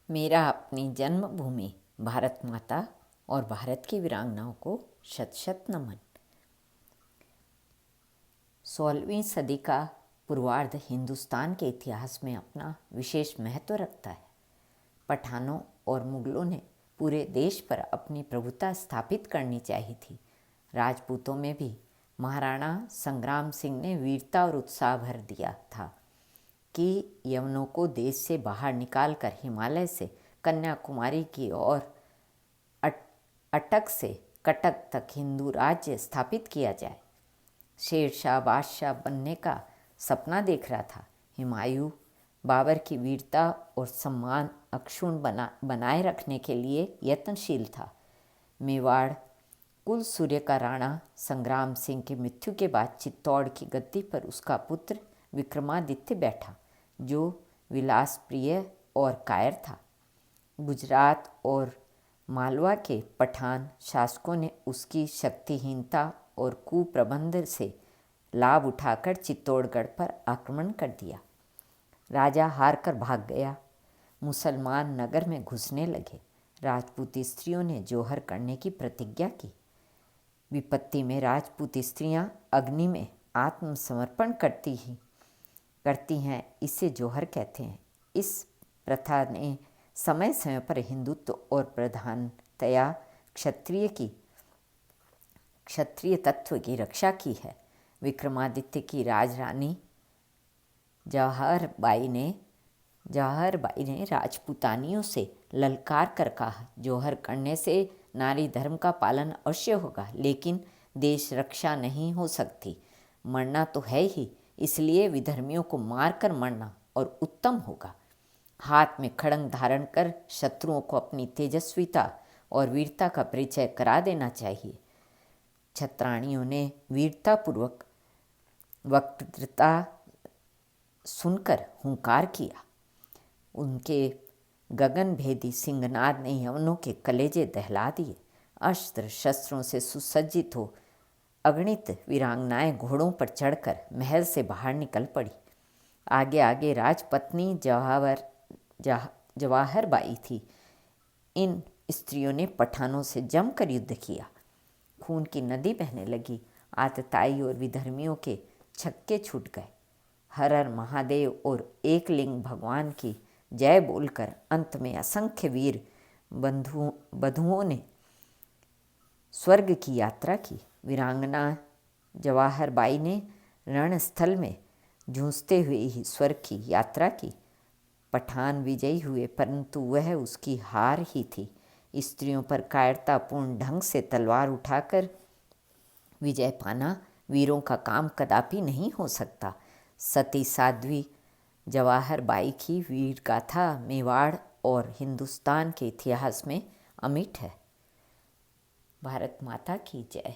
मेरा अपनी जन्मभूमि भारत माता और भारत की वीरांगनाओं को शत शत नमन। 16वीं सदी का पूर्वार्ध हिंदुस्तान के इतिहास में अपना विशेष महत्व रखता है। पठानों और मुगलों ने पूरे देश पर अपनी प्रभुता स्थापित करनी चाहिए थी। राजपूतों में भी महाराणा संग्राम सिंह ने वीरता और उत्साह भर दिया था कि यवनों को देश से बाहर निकालकर हिमालय से कन्याकुमारी की ओर अटक से कटक तक हिंदू राज्य स्थापित किया जाए। शेरशाह बादशाह बनने का सपना देख रहा था। हुमायूं बाबर की वीरता और सम्मान अक्षुण्ण बनाए रखने के लिए यत्नशील था। मेवाड़ कुल सूर्य का राणा संग्राम सिंह की मृत्यु के बाद चित्तौड़ की गद्दी पर उसका पुत्र विक्रमादित्य बैठा, जो विलासप्रिय और कायर था। गुजरात और मालवा के पठान शासकों ने उसकी शक्तिहीनता और कुप्रबंध से लाभ उठाकर चित्तौड़गढ़ पर आक्रमण कर दिया। राजा हार कर भाग गया। मुसलमान नगर में घुसने लगे। राजपूती स्त्रियों ने जौहर करने की प्रतिज्ञा की। विपत्ति में राजपूती स्त्रियां अग्नि में आत्मसमर्पण करती हैं, इसे जौहर कहते हैं। इस प्रथा ने समय समय पर हिंदुत्व और प्रधानतया क्षत्रिय तत्व की रक्षा की है। विक्रमादित्य की राजरानी जवाहर बाई ने राजपूतानियों से ललकार कर कहा, जौहर करने से नारी धर्म का पालन अवश्य होगा, लेकिन देश रक्षा नहीं हो सकती। मरना तो है ही, इसलिए विधर्मियों को मारकर मरना और उत्तम होगा। हाथ में खड़ंग धारण कर शत्रुओं को अपनी तेजस्विता और वीरता का परिचय करा देना चाहिए। छत्राणियों ने वीरतापूर्वक वक्तृता सुनकर हुंकार किया। उनके गगनभेदी सिंहनाद ने यवनों के कलेजे दहला दिए। अस्त्र शस्त्रों से सुसज्जित हो अगणित वीरांगनाएं घोड़ों पर चढ़कर महल से बाहर निकल पड़ी। आगे आगे राजपत्नी जवाहर बाई थी। इन स्त्रियों ने पठानों से जमकर युद्ध किया। खून की नदी बहने लगी। आतताई और विधर्मियों के छक्के छूट गए। हर हर महादेव और एकलिंग भगवान की जय बोलकर अंत में असंख्य वीर बंधुओं ने स्वर्ग की यात्रा की। वीरांगना जवाहर बाई ने रणस्थल में जूझते हुए ही स्वर्ग की यात्रा की। पठान विजयी हुए, परंतु वह उसकी हार ही थी। स्त्रियों पर कायरतापूर्ण ढंग से तलवार उठाकर विजय पाना वीरों का काम कदापि नहीं हो सकता। सती साध्वी जवाहर बाई की वीर गाथा मेवाड़ और हिंदुस्तान के इतिहास में अमिट है। भारत माता की जय।